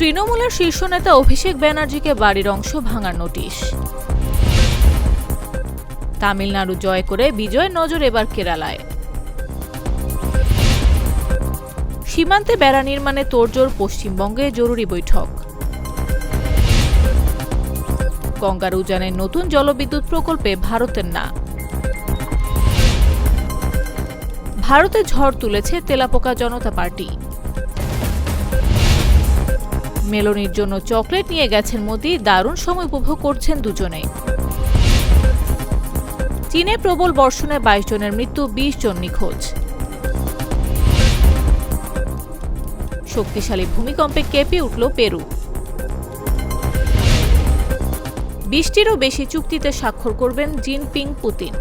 তৃণমূলের শীর্ষ নেতা অভিষেক ব্যানার্জিকে বাড়ির অংশ ভাঙার নোটিশ। তামিলনাড়ু জয় করে বিজয়ের নজর এবার কেরালায়। সীমান্তে বেড়া নির্মাণে তোড়জোড়, পশ্চিমবঙ্গে জরুরি বৈঠক। গঙ্গার উজানের নতুন জলবিদ্যুৎ প্রকল্পে ভারতের না। ভারতে ঝড় তুলেছে তেলাপোকা জনতা পার্টি। মেলনির জন্য চকলেট নিয়ে গেছেন মোদি, দারুণ সময় উপভোগ করছেন দুজনে। চীনে প্রবল বর্ষণে 22 জনের মৃত্যু, 20 জন নিখোঁজ। শক্তিশালী ভূমিকম্পে কেঁপে উঠল পেরু। 20টিরও বেশি চুক্তিতে স্বাক্ষর করবেন জিনপিং পুতিন।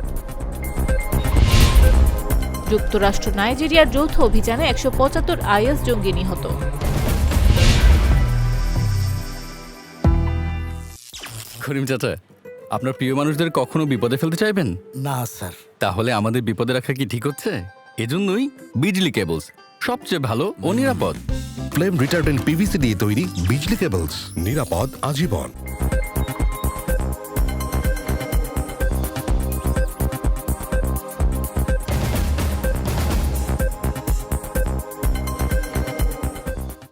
যুক্তরাষ্ট্র নাইজেরিয়ার যৌথ অভিযানে 175 আইএস জঙ্গি নিহত। করিম চাচা, আপনার প্রিয় মানুষদের কখনো বিপদে ফেলতে চাইবেন না স্যার। তাহলে আমাদের বিপদে রাখা কি ঠিক হচ্ছে? এজন্যই বিজলি কেবলস সবচেয়ে ভালো ও নিরাপদ। ফ্লেম রিটার্ডেন্ট পিভিসি দিয়ে তৈরি বিজলি কেবলস, নিরাপদ আজীবন।